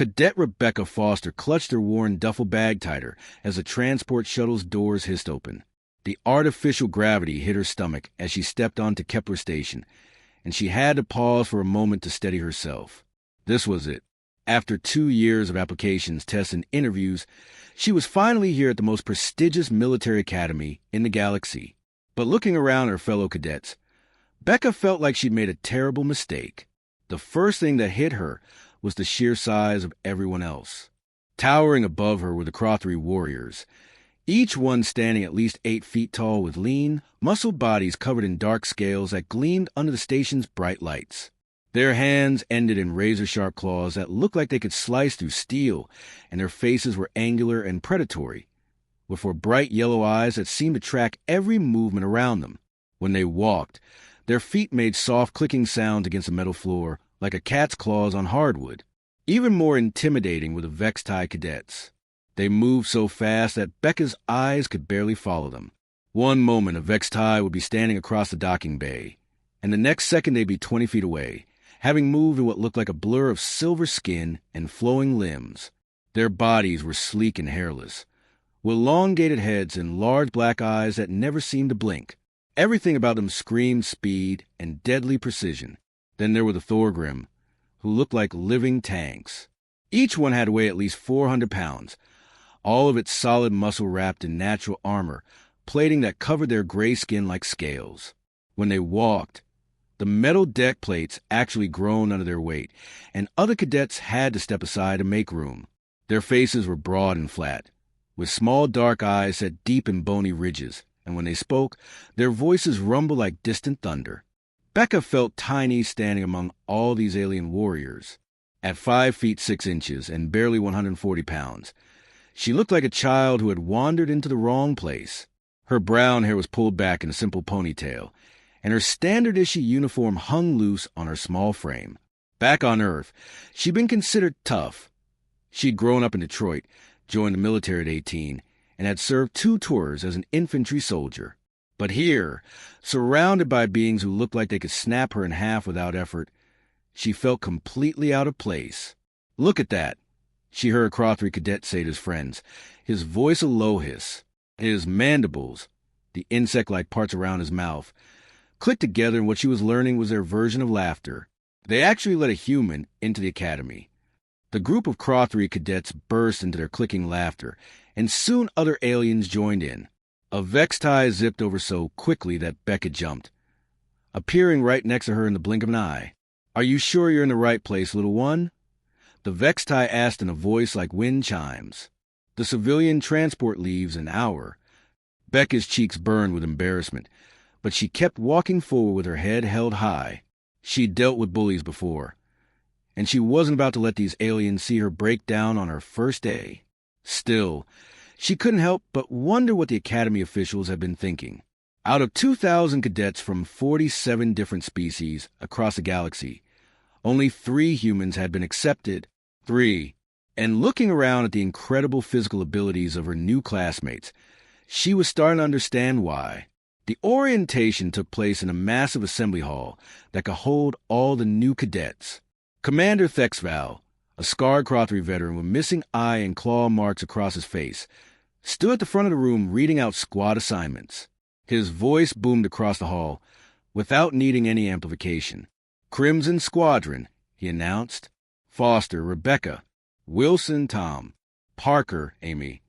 Cadet Rebecca Foster clutched her worn duffel bag tighter as the transport shuttle's doors hissed open. The artificial gravity hit her stomach as she stepped onto Kepler Station, and she had to pause for a moment to steady herself. This was it. After 2 years of applications, tests, and interviews, she was finally here at the most prestigious military academy in the galaxy. But looking around her fellow cadets, Becca felt like she'd made a terrible mistake. The first thing that hit her was the sheer size of everyone else. Towering above her were the Crothry warriors, each one standing at least 8 feet tall with lean, muscled bodies covered in dark scales that gleamed under the station's bright lights. Their hands ended in razor-sharp claws that looked like they could slice through steel, and their faces were angular and predatory, with bright yellow eyes that seemed to track every movement around them. When they walked, their feet made soft clicking sounds against the metal floor, like a cat's claws on hardwood. Even more intimidating were the Vexti cadets. They moved so fast that Becca's eyes could barely follow them. One moment a Vexti would be standing across the docking bay, and the next second they'd be 20 feet away, having moved in what looked like a blur of silver skin and flowing limbs. Their bodies were sleek and hairless, with elongated heads and large black eyes that never seemed to blink. Everything about them screamed speed and deadly precision. Then there were the Thorgrim, who looked like living tanks. Each one had to weigh at least 400 pounds, all of its solid muscle wrapped in natural armor, plating that covered their gray skin like scales. When they walked, the metal deck plates actually groaned under their weight, and other cadets had to step aside to make room. Their faces were broad and flat, with small dark eyes set deep in bony ridges, and when they spoke, their voices rumbled like distant thunder. Becca felt tiny standing among all these alien warriors. At 5 feet 6 inches and barely 140 pounds, she looked like a child who had wandered into the wrong place. Her brown hair was pulled back in a simple ponytail, and her standard-issue uniform hung loose on her small frame. Back on Earth, she'd been considered tough. She'd grown up in Detroit, joined the military at 18, and had served 2 tours as an infantry soldier. But here, surrounded by beings who looked like they could snap her in half without effort, she felt completely out of place. "Look at that," she heard a Crothry cadet say to his friends, his voice a low hiss. His mandibles, the insect-like parts around his mouth, clicked together, and what she was learning was their version of laughter. They actually let a human into the academy. The group of Crothry cadets burst into their clicking laughter, and soon other aliens joined in. A Vexti zipped over so quickly that Becca jumped, appearing right next to her in the blink of an eye. "Are you sure you're in the right place, little one?" The Vexti asked in a voice like wind chimes. "The civilian transport leaves in an hour." Becca's cheeks burned with embarrassment, but she kept walking forward with her head held high. She'd dealt with bullies before, and she wasn't about to let these aliens see her break down on her first day. Still, she couldn't help but wonder what the Academy officials had been thinking. Out of 2,000 cadets from 47 different species across the galaxy, only 3 humans had been accepted. 3. And looking around at the incredible physical abilities of her new classmates, she was starting to understand why. The orientation took place in a massive assembly hall that could hold all the new cadets. Commander Thexval, a scarred Crothry veteran with missing eye and claw marks across his face, stood at the front of the room reading out squad assignments. His voice boomed across the hall without needing any amplification. "Crimson Squadron," he announced. "Foster, Rebecca. Wilson, Tom. Parker, Amy."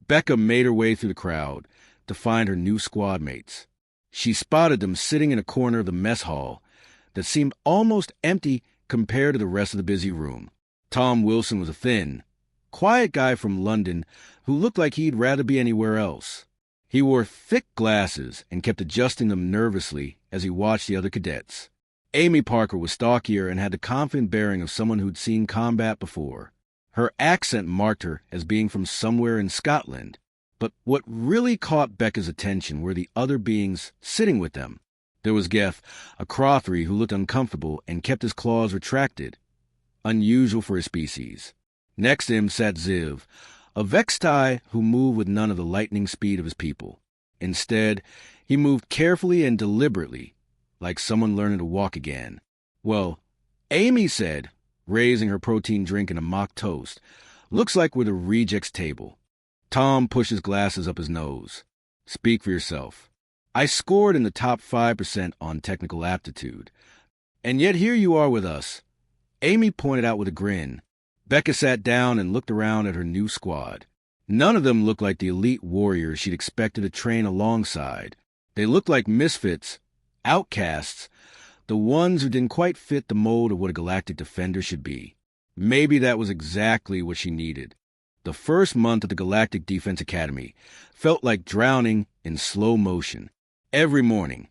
Becca made her way through the crowd to find her new squad mates. She spotted them sitting in a corner of the mess hall that seemed almost empty compared to the rest of the busy room. Tom Wilson was a thin, quiet guy from London who looked like he'd rather be anywhere else. He wore thick glasses and kept adjusting them nervously as he watched the other cadets. Amy Parker was stockier and had the confident bearing of someone who'd seen combat before. Her accent marked her as being from somewhere in Scotland. But what really caught Becca's attention were the other beings sitting with them. There was Geth, a Crothry who looked uncomfortable and kept his claws retracted, unusual for his species. Next to him sat Ziv, a Vexti who moved with none of the lightning speed of his people. Instead, he moved carefully and deliberately, like someone learning to walk again. "Well," Amy said, raising her protein drink in a mock toast. "Looks like we're the rejects table." Tom pushed his glasses up his nose. "Speak for yourself." "I scored in the top 5% on technical aptitude. And yet here you are with us," Amy pointed out with a grin. Becca sat down and looked around at her new squad. None of them looked like the elite warriors she'd expected to train alongside. They looked like misfits, outcasts, the ones who didn't quite fit the mold of what a galactic defender should be. Maybe that was exactly what she needed. The first month at the Galactic Defense Academy felt like drowning in slow motion. Every morning,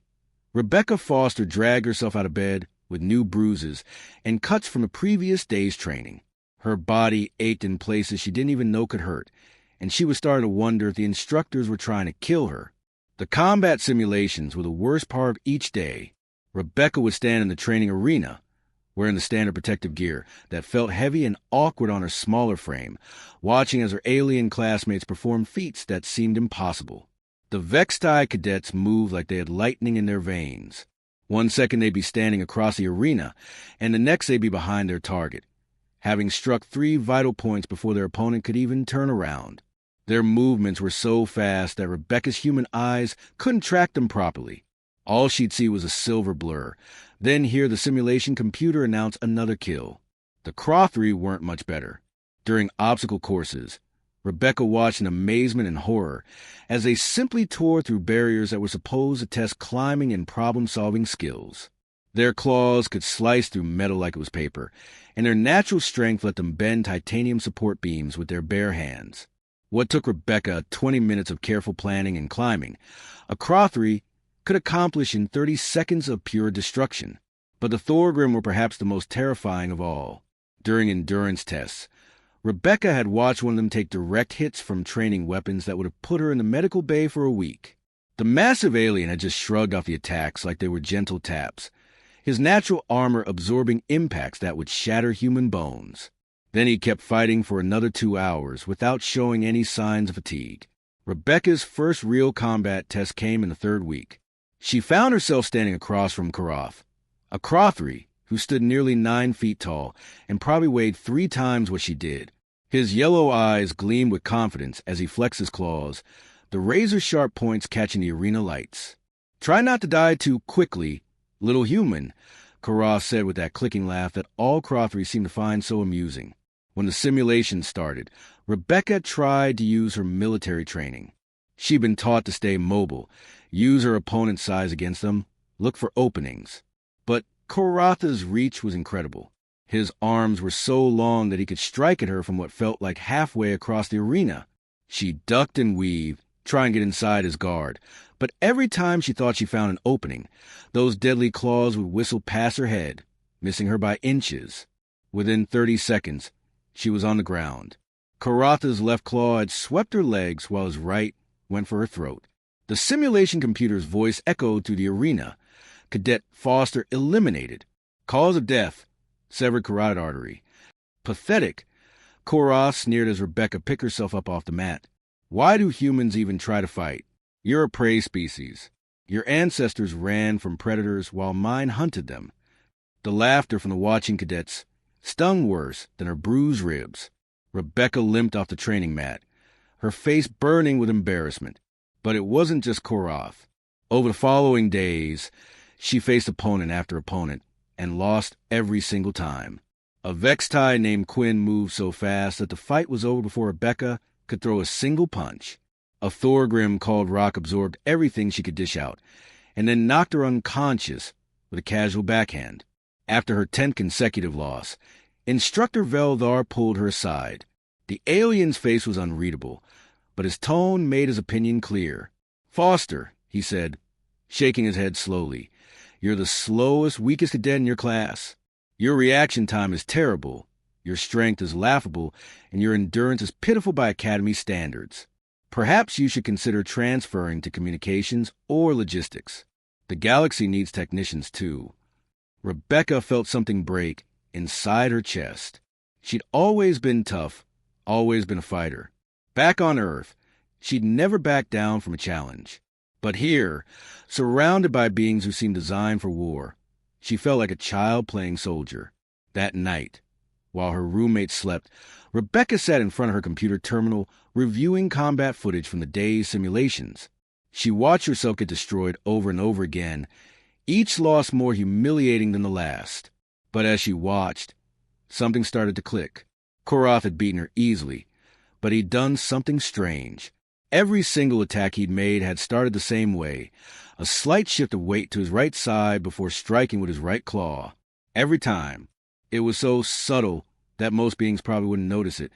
Rebecca Foster dragged herself out of bed with new bruises and cuts from the previous day's training. Her body ached in places she didn't even know could hurt, and she was starting to wonder if the instructors were trying to kill her. The combat simulations were the worst part of each day. Rebecca would stand in the training arena, wearing the standard protective gear that felt heavy and awkward on her smaller frame, watching as her alien classmates performed feats that seemed impossible. The Vexti cadets moved like they had lightning in their veins. One second they'd be standing across the arena, and the next they'd be behind their target, having struck 3 vital points before their opponent could even turn around. Their movements were so fast that Rebecca's human eyes couldn't track them properly. All she'd see was a silver blur, then hear the simulation computer announce another kill. The Crothry weren't much better. During obstacle courses, Rebecca watched in amazement and horror as they simply tore through barriers that were supposed to test climbing and problem-solving skills. Their claws could slice through metal like it was paper, and their natural strength let them bend titanium support beams with their bare hands. What took Rebecca 20 minutes of careful planning and climbing, a Crothry could accomplish in 30 seconds of pure destruction. But the Thorgrim were perhaps the most terrifying of all. During endurance tests, Rebecca had watched one of them take direct hits from training weapons that would have put her in the medical bay for a week. The massive alien had just shrugged off the attacks like they were gentle taps, his natural armor absorbing impacts that would shatter human bones. Then he kept fighting for another 2 hours without showing any signs of fatigue. Rebecca's first real combat test came in the 3rd week. She found herself standing across from Karath, a Crothry who stood nearly 9 feet tall and probably weighed 3 times what she did. His yellow eyes gleamed with confidence as he flexed his claws, the razor-sharp points catching the arena lights. "Try not to die too quickly, little human," Karath said with that clicking laugh that all Crothries seemed to find so amusing. When the simulation started, Rebecca tried to use her military training. She'd been taught to stay mobile, use her opponent's size against them, look for openings. But Karatha's reach was incredible. His arms were so long that he could strike at her from what felt like halfway across the arena. She ducked and weaved, trying to get inside his guard, but every time she thought she found an opening, those deadly claws would whistle past her head, missing her by inches. Within 30 seconds, she was on the ground. Karatha's left claw had swept her legs while his right went for her throat. The simulation computer's voice echoed through the arena. Cadet Foster eliminated. Cause of death: severed carotid artery. Pathetic, Karath sneered as Rebecca picked herself up off the mat. "Why do humans even try to fight? You're a prey species. Your ancestors ran from predators while mine hunted them." The laughter from the watching cadets stung worse than her bruised ribs. Rebecca limped off the training mat, her face burning with embarrassment. But it wasn't just Karath. Over the following days, she faced opponent after opponent and lost every single time. A Vexti named Quinn moved so fast that the fight was over before Rebecca could throw a single punch. A Thorgrim called Rock absorbed everything she could dish out, and then knocked her unconscious with a casual backhand. After her 10th consecutive loss, Instructor Veldar pulled her aside. The alien's face was unreadable, but his tone made his opinion clear. "Foster," he said, shaking his head slowly, "you're the slowest, weakest cadet in your class. Your reaction time is terrible, your strength is laughable, and your endurance is pitiful by Academy standards. Perhaps you should consider transferring to communications or logistics. The galaxy needs technicians, too." Rebecca felt something break inside her chest. She'd always been tough, always been a fighter. Back on Earth, she'd never backed down from a challenge. But here, surrounded by beings who seemed designed for war, she felt like a child playing soldier. That night, While her roommate slept, Rebecca sat in front of her computer terminal, reviewing combat footage from the day's simulations. She watched herself get destroyed over and over again, each loss more humiliating than the last. But as she watched, something started to click. Korath had beaten her easily, but he'd done something strange. Every single attack he'd made had started the same way, a slight shift of weight to his right side before striking with his right claw. Every time. It was so subtle that most beings probably wouldn't notice it.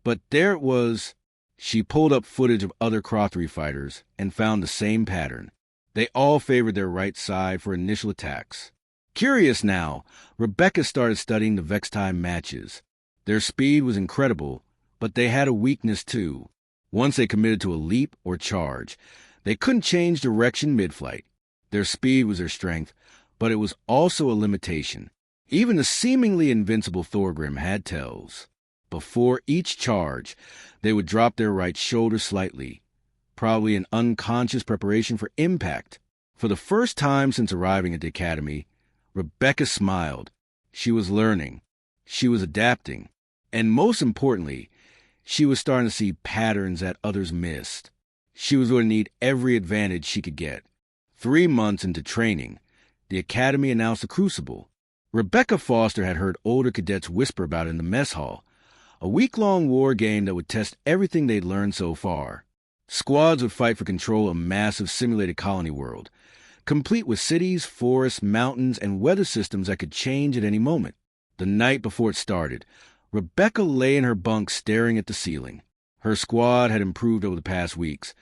But there it was. She pulled up footage of other Crothery fighters and found the same pattern. They all favored their right side for initial attacks. Curious now, Rebecca started studying the Vextai matches. Their speed was incredible, but they had a weakness too. Once they committed to a leap or charge, they couldn't change direction mid-flight. Their speed was their strength, but it was also a limitation. Even the seemingly invincible Thorgrim had tells. Before each charge, they would drop their right shoulder slightly, probably an unconscious preparation for impact. For the first time since arriving at the academy, Rebecca smiled. She was learning. She was adapting. And most importantly, she was starting to see patterns that others missed. She was going to need every advantage she could get. 3 months into training, the academy announced the Crucible. Rebecca Foster had heard older cadets whisper about it in the mess hall, a week-long war game that would test everything they'd learned so far. Squads would fight for control of a massive simulated colony world, complete with cities, forests, mountains, and weather systems that could change at any moment. The night before it started, Rebecca lay in her bunk staring at the ceiling. Her squad had improved over the past weeks,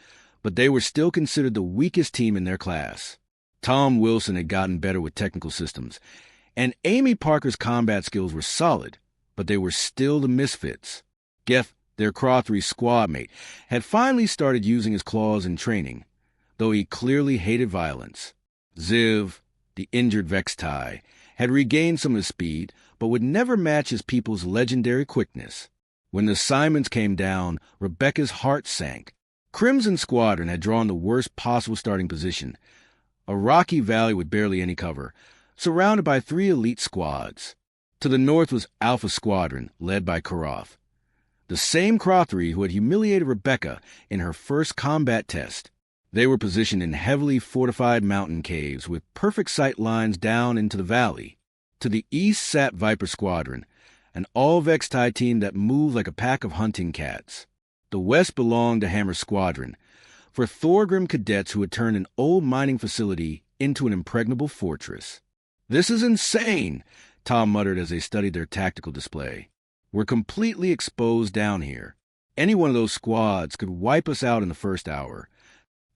but they were still considered the weakest team in their class. Tom Wilson had gotten better with technical systems, and Amy Parker's combat skills were solid, but they were still the misfits. Geth, their Crothery squad mate, had finally started using his claws in training, though he clearly hated violence. Ziv, the injured Vextai, had regained some of his speed, but would never match his people's legendary quickness. When the Simons came down, Rebecca's heart sank. Crimson Squadron had drawn the worst possible starting position, a rocky valley with barely any cover, surrounded by 3 elite squads. To the north was Alpha Squadron, led by Korath, the same Crothery who had humiliated Rebecca in her first combat test. They were positioned in heavily fortified mountain caves with perfect sight lines down into the valley. To the east sat Viper Squadron, an all-Vextai team that moved like a pack of hunting cats. The west belonged to Hammer Squadron, for Thorgrim cadets who had turned an old mining facility into an impregnable fortress. "This is insane," Tom muttered as they studied their tactical display. "We're completely exposed down here. Any one of those squads could wipe us out in the first hour."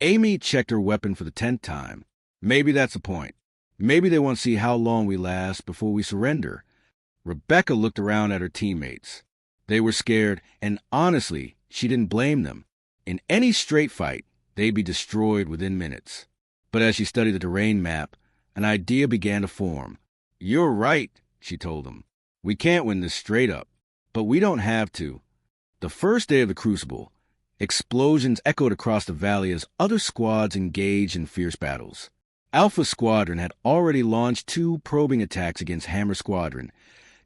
Amy checked her weapon for the 10th time. Maybe that's the point. Maybe they want to see how long we last before we surrender. Rebecca looked around at her teammates. They were scared, and honestly, she didn't blame them. In any straight fight, they'd be destroyed within minutes. But as she studied the terrain map, an idea began to form. "You're right," she told them. "We can't win this straight up. But we don't have to." The first day of the Crucible, explosions echoed across the valley as other squads engaged in fierce battles. Alpha Squadron had already launched 2 probing attacks against Hammer Squadron,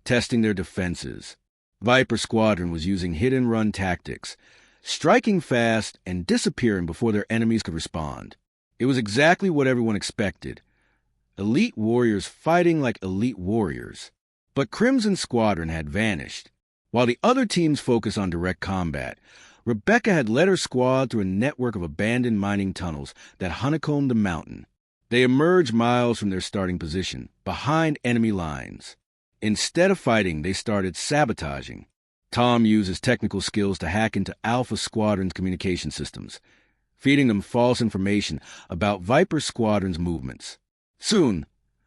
testing their defenses. Viper Squadron was using hit-and-run tactics, striking fast and disappearing before their enemies could respond. It was exactly what everyone expected. Elite warriors fighting like elite warriors. But Crimson Squadron had vanished. While the other teams focused on direct combat, Rebecca had led her squad through a network of abandoned mining tunnels that honeycombed the mountain. They emerged miles from their starting position, behind enemy lines. Instead of fighting, they started sabotaging. Tom used his technical skills to hack into Alpha Squadron's communication systems, feeding them false information about Viper Squadron's movements. Soon,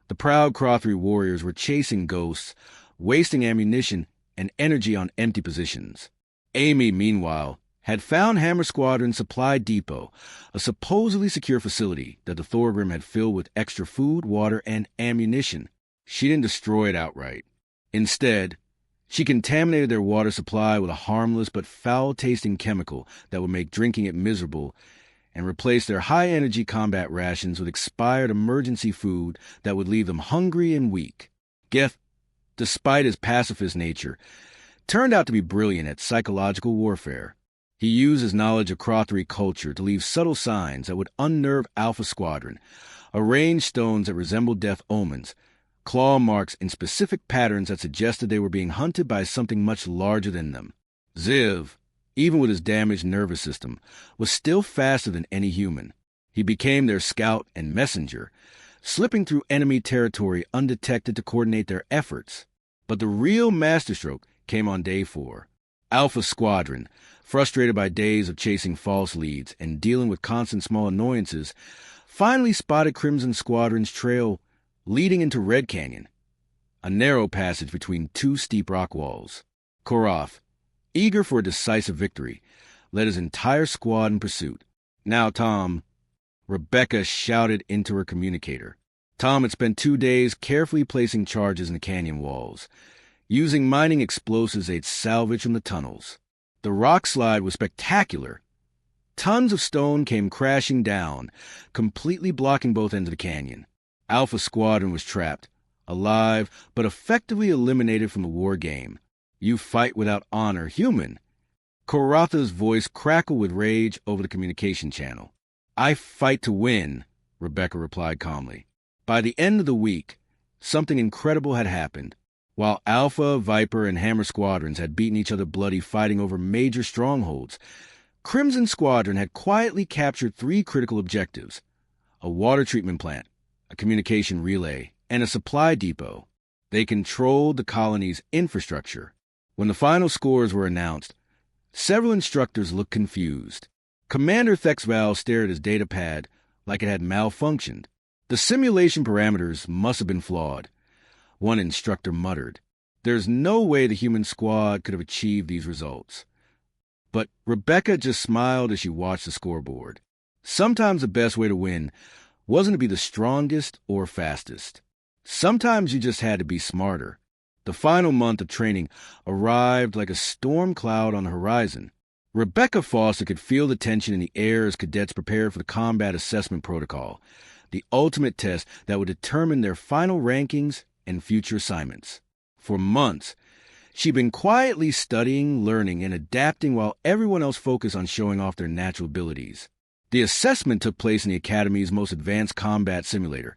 the proud Crothery warriors were chasing ghosts, wasting ammunition and energy on empty positions. Amy, meanwhile, had found Hammer Squadron's supply depot, a supposedly secure facility that the Thorgrim had filled with extra food, water, and ammunition. She didn't destroy it outright. Instead, she contaminated their water supply with a harmless but foul-tasting chemical that would make drinking it miserable, and replace their high-energy combat rations with expired emergency food that would leave them hungry and weak. Geth, despite his pacifist nature, turned out to be brilliant at psychological warfare. He used his knowledge of Crothery culture to leave subtle signs that would unnerve Alpha Squadron, arrange stones that resembled death omens, claw marks in specific patterns that suggested they were being hunted by something much larger than them. Ziv, even with his damaged nervous system, was still faster than any human. He became their scout and messenger, slipping through enemy territory undetected to coordinate their efforts. But the real masterstroke came on day 4. Alpha Squadron, frustrated by days of chasing false leads and dealing with constant small annoyances, finally spotted Crimson Squadron's trail leading into Red Canyon, a narrow passage between 2 steep rock walls. Korath, eager for a decisive victory, led his entire squad in pursuit. "Now, Tom," Rebecca shouted into her communicator. Tom had spent 2 days carefully placing charges in the canyon walls, using mining explosives they'd salvaged from the tunnels. The rock slide was spectacular. Tons of stone came crashing down, completely blocking both ends of the canyon. Alpha Squadron was trapped, alive, but effectively eliminated from the war game. "You fight without honor, human." Koratha's voice crackled with rage over the communication channel. "I fight to win," Rebecca replied calmly. By the end of the week, something incredible had happened. While Alpha, Viper, and Hammer Squadrons had beaten each other bloody fighting over major strongholds, Crimson Squadron had quietly captured 3 critical objectives: a water treatment plant, a communication relay, and a supply depot. They controlled the colony's infrastructure. When the final scores were announced, several instructors looked confused. Commander Thexval stared at his data pad like it had malfunctioned. The simulation parameters must have been flawed. One instructor muttered, "There's no way the human squad could have achieved these results." But Rebecca just smiled as she watched the scoreboard. Sometimes the best way to win wasn't to be the strongest or fastest. Sometimes you just had to be smarter. The final month of training arrived like a storm cloud on the horizon. Rebecca Foster could feel the tension in the air as cadets prepared for the combat assessment protocol, the ultimate test that would determine their final rankings and future assignments. For months, she'd been quietly studying, learning, and adapting while everyone else focused on showing off their natural abilities. The assessment took place in the Academy's most advanced combat simulator,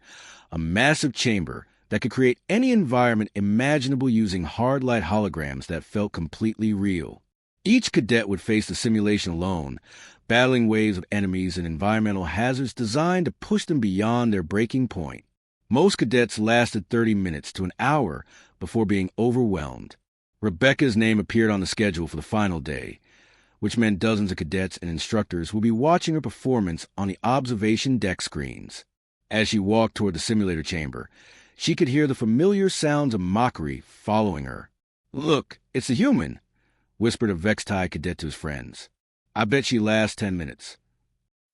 a massive chamber that could create any environment imaginable using hard light holograms that felt completely real. Each cadet would face the simulation alone, battling waves of enemies and environmental hazards designed to push them beyond their breaking point. Most cadets lasted 30 minutes to an hour before being overwhelmed. Rebecca's name appeared on the schedule for the final day, which meant dozens of cadets and instructors would be watching her performance on the observation deck screens. As she walked toward the simulator chamber, she could hear the familiar sounds of mockery following her. "Look, it's a human," whispered a Vextai cadet to his friends. "I bet she lasts 10 minutes.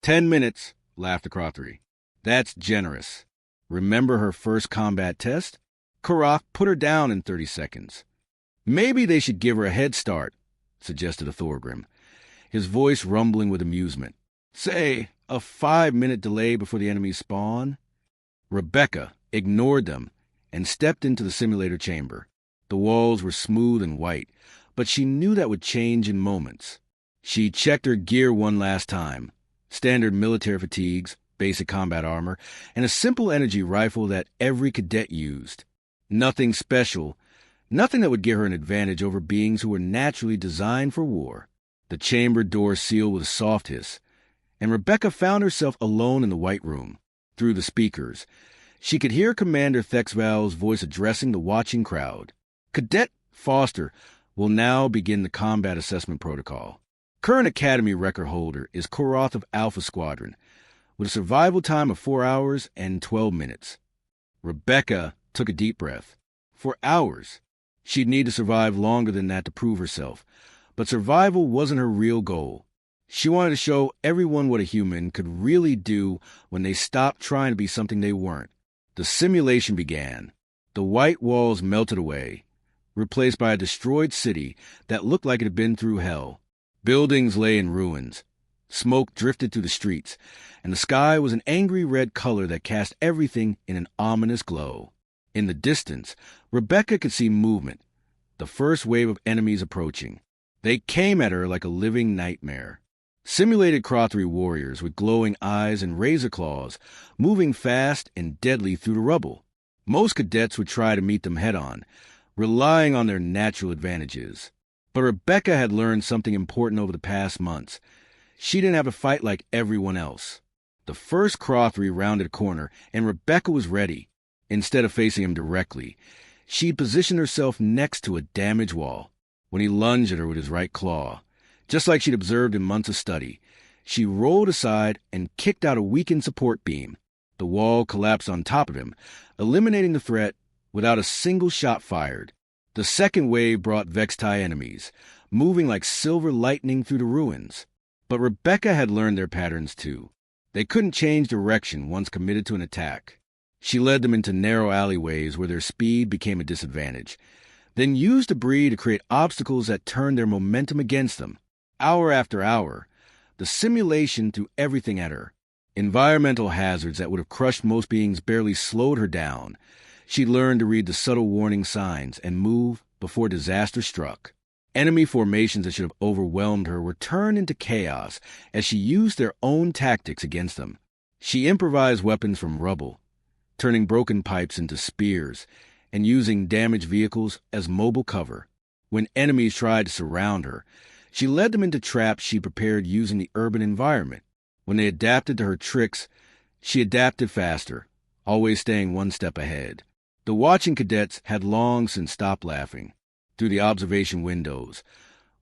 10 minutes, laughed the Crothery. "That's generous. Remember her first combat test? Korath put her down in 30 seconds. Maybe they should give her a head start," suggested a Thorgrim, his voice rumbling with amusement. "Say, a 5-minute delay before the enemies spawn." Rebecca ignored them and stepped into the simulator chamber. The walls were smooth and white, but she knew that would change in moments. She checked her gear one last time: standard military fatigues, basic combat armor, and a simple energy rifle that every cadet used. Nothing special, nothing that would give her an advantage over beings who were naturally designed for war. The chamber door sealed with a soft hiss, and Rebecca found herself alone in the white room. Through the speakers, she could hear Commander Thexval's voice addressing the watching crowd. "Cadet Foster will now begin the combat assessment protocol. Current Academy record holder is Korath of Alpha Squadron, with a survival time of 4 hours and 12 minutes. Rebecca took a deep breath. For hours. She'd need to survive longer than that to prove herself, but survival wasn't her real goal. She wanted to show everyone what a human could really do when they stopped trying to be something they weren't. The simulation began. The white walls melted away, replaced by a destroyed city that looked like it had been through hell. Buildings lay in ruins. Smoke drifted through the streets, and the sky was an angry red color that cast everything in an ominous glow. In the distance, Rebecca could see movement, the first wave of enemies approaching. They came at her like a living nightmare. Simulated Crothry warriors with glowing eyes and razor claws, moving fast and deadly through the rubble. Most cadets would try to meet them head-on, relying on their natural advantages. But Rebecca had learned something important over the past months. She didn't have to fight like everyone else. The first Crothry rounded a corner, and Rebecca was ready. Instead of facing him directly, she positioned herself next to a damaged wall. When he lunged at her with his right claw, just like she'd observed in months of study, she rolled aside and kicked out a weakened support beam. The wall collapsed on top of him, eliminating the threat without a single shot fired. The second wave brought Vextai enemies, moving like silver lightning through the ruins. But Rebecca had learned their patterns too. They couldn't change direction once committed to an attack. She led them into narrow alleyways where their speed became a disadvantage, then used debris to create obstacles that turned their momentum against them. Hour after hour, the simulation threw everything at her. Environmental hazards that would have crushed most beings barely slowed her down. She learned to read the subtle warning signs and move before disaster struck. Enemy formations that should have overwhelmed her were turned into chaos as she used their own tactics against them. She improvised weapons from rubble, turning broken pipes into spears and using damaged vehicles as mobile cover. When enemies tried to surround her, she led them into traps she prepared using the urban environment. When they adapted to her tricks, she adapted faster, always staying one step ahead. The watching cadets had long since stopped laughing. Through the observation windows,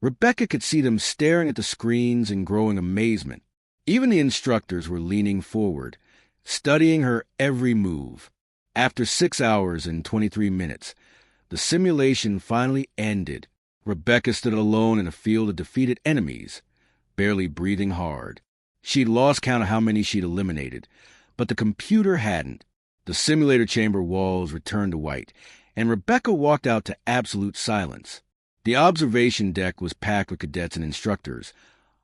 Rebecca could see them staring at the screens in growing amazement. Even the instructors were leaning forward, studying her every move. After 6 hours and 23 minutes, the simulation finally ended. Rebecca stood alone in a field of defeated enemies, barely breathing hard. She'd lost count of how many she'd eliminated, but the computer hadn't. The simulator chamber walls returned to white, and Rebecca walked out to absolute silence. The observation deck was packed with cadets and instructors,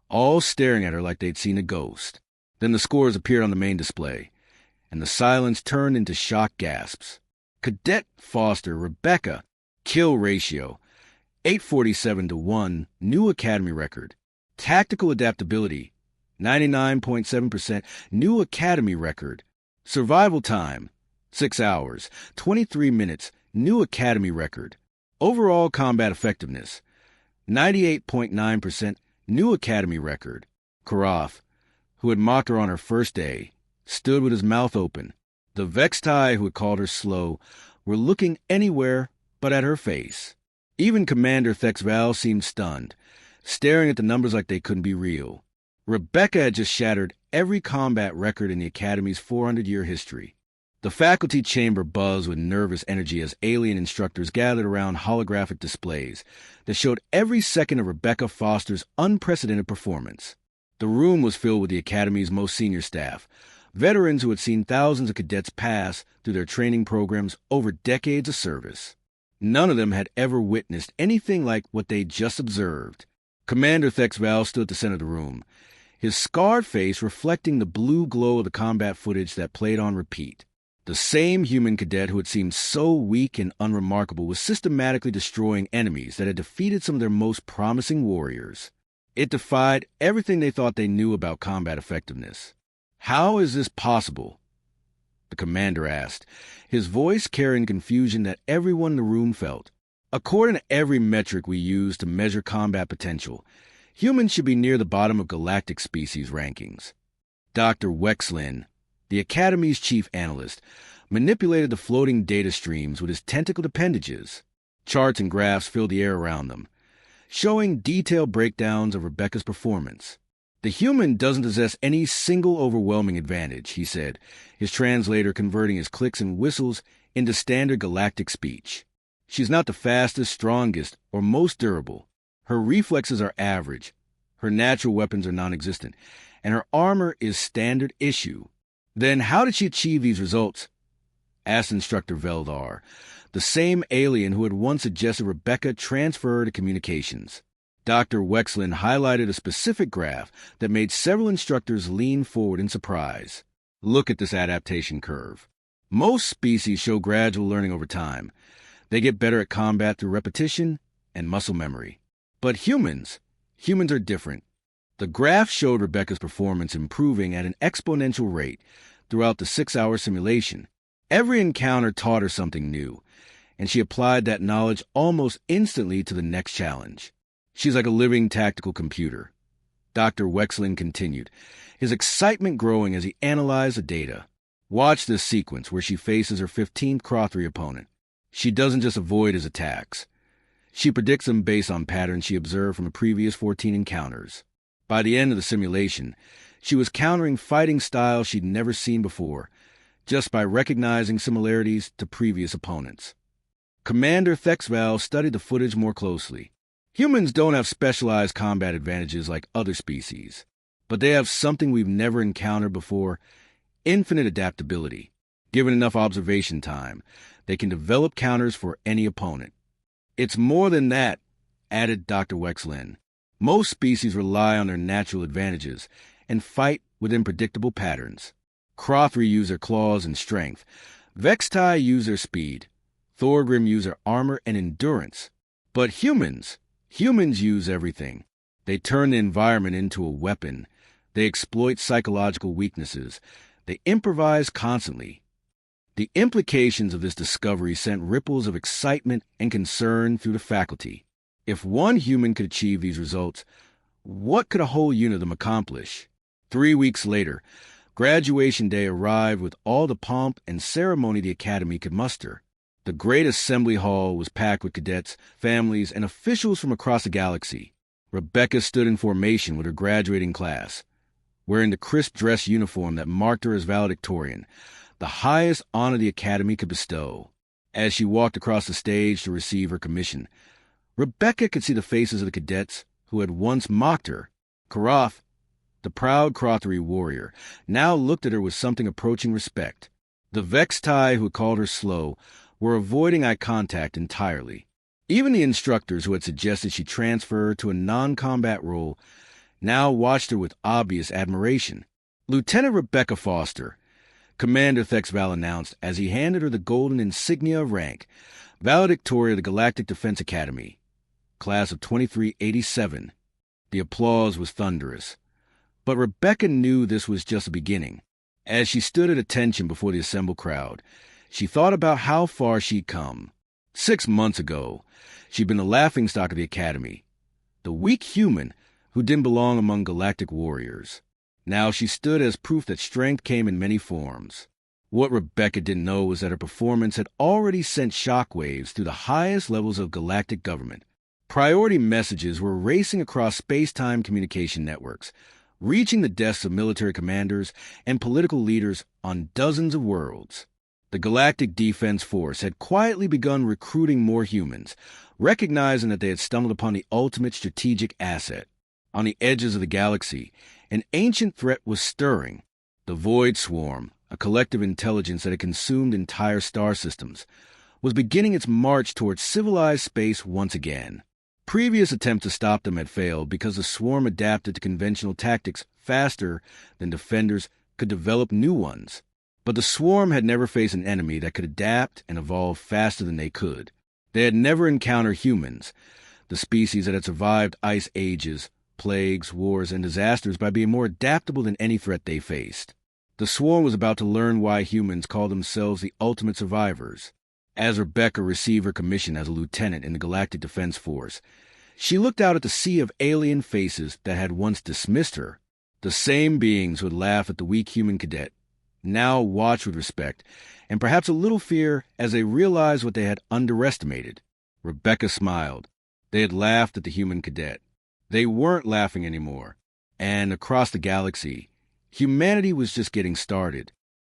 all staring at her like they'd seen a ghost. Then the scores appeared on the main display, and the silence turned into shocked gasps. Cadet Foster Rebecca, kill ratio, 847-1, new Academy record. Tactical adaptability, 99.7%, new Academy record. Survival time, 6 hours, 23 minutes, new Academy record. Overall combat effectiveness, 98.9%, new Academy record. Karaf, who had mocked her on her first day, stood with his mouth open. The Vextai, who had called her slow, were looking anywhere but at her face. Even Commander Thexval seemed stunned, staring at the numbers like they couldn't be real. Rebecca had just shattered every combat record in the Academy's 400-year history. The faculty chamber buzzed with nervous energy as alien instructors gathered around holographic displays that showed every second of Rebecca Foster's unprecedented performance. The room was filled with the Academy's most senior staff, veterans who had seen thousands of cadets pass through their training programs over decades of service. None of them had ever witnessed anything like what they'd just observed. Commander Thexval stood at the center of the room, his scarred face reflecting the blue glow of the combat footage that played on repeat. The same human cadet who had seemed so weak and unremarkable was systematically destroying enemies that had defeated some of their most promising warriors. It defied everything they thought they knew about combat effectiveness. "How is this possible?" the commander asked, his voice carrying confusion that everyone in the room felt. "According to every metric we use to measure combat potential, humans should be near the bottom of galactic species rankings." Dr. Wexlin, the Academy's chief analyst, manipulated the floating data streams with his tentacled appendages. Charts and graphs filled the air around them, showing detailed breakdowns of Rebecca's performance. "The human doesn't possess any single overwhelming advantage," he said, his translator converting his clicks and whistles into standard galactic speech. "She's not the fastest, strongest, or most durable. Her reflexes are average, her natural weapons are non-existent, and her armor is standard issue." "Then how did she achieve these results?" asked Instructor Veldar, the same alien who had once suggested Rebecca transfer to communications. Dr. Wexlin highlighted a specific graph that made several instructors lean forward in surprise. "Look at this adaptation curve." Most species show gradual learning over time. They get better at combat through repetition and muscle memory. But humans are different. The graph showed Rebecca's performance improving at an exponential rate throughout the 6-hour simulation. Every encounter taught her something new, and she applied that knowledge almost instantly to the next challenge. She's like a living tactical computer. Dr. Wexlin continued, his excitement growing as he analyzed the data. Watch this sequence where she faces her 15th Crothry opponent. She doesn't just avoid his attacks. She predicts them based on patterns she observed from the previous 14 encounters. By the end of the simulation, she was countering fighting styles she'd never seen before, just by recognizing similarities to previous opponents. Commander Thexval studied the footage more closely. Humans don't have specialized combat advantages like other species, but they have something we've never encountered before: infinite adaptability. Given enough observation time, they can develop counters for any opponent. It's more than that, added Dr. Wexlin. Most species rely on their natural advantages and fight within predictable patterns. Crothry use their claws and strength. Vextai use their speed. Thorgrim use their armor and endurance. But humans use everything. They turn the environment into a weapon. They exploit psychological weaknesses. They improvise constantly. The implications of this discovery sent ripples of excitement and concern through the faculty. If one human could achieve these results, what could a whole unit of them accomplish? 3 weeks later, graduation day arrived with all the pomp and ceremony the Academy could muster. The great assembly hall was packed with cadets, families, and officials from across the galaxy. Rebecca stood in formation with her graduating class, wearing the crisp dress uniform that marked her as valedictorian, the highest honor the Academy could bestow. As she walked across the stage to receive her commission, Rebecca could see the faces of the cadets who had once mocked her. Karath, the proud Crothry warrior, now looked at her with something approaching respect. The Vextai who had called her slow were avoiding eye contact entirely. Even the instructors who had suggested she transfer to a non-combat role now watched her with obvious admiration. Lieutenant Rebecca Foster, Commander Thexval announced as he handed her the golden insignia of rank, valedictorian of the Galactic Defense Academy, class of 2387. The applause was thunderous. But Rebecca knew this was just the beginning. As she stood at attention before the assembled crowd, she thought about how far she'd come. 6 months ago, she'd been the laughingstock of the Academy, the weak human who didn't belong among galactic warriors. Now she stood as proof that strength came in many forms. What Rebecca didn't know was that her performance had already sent shockwaves through the highest levels of galactic government. Priority messages were racing across space-time communication networks, reaching the desks of military commanders and political leaders on dozens of worlds. The Galactic Defense Force had quietly begun recruiting more humans, recognizing that they had stumbled upon the ultimate strategic asset. On the edges of the galaxy, an ancient threat was stirring. The Void Swarm, a collective intelligence that had consumed entire star systems, was beginning its march towards civilized space once again. Previous attempts to stop them had failed because the swarm adapted to conventional tactics faster than defenders could develop new ones. But the swarm had never faced an enemy that could adapt and evolve faster than they could. They had never encountered humans, the species that had survived ice ages, plagues, wars, and disasters by being more adaptable than any threat they faced. The swarm was about to learn why humans call themselves the ultimate survivors. As Rebecca received her commission as a lieutenant in the Galactic Defense Force, she looked out at the sea of alien faces that had once dismissed her. The same beings who had laughed at the weak human cadet now watched with respect and perhaps a little fear as they realized what they had underestimated. Rebecca smiled. They had laughed at the human cadet. They weren't laughing anymore. And across the galaxy, humanity was just getting started.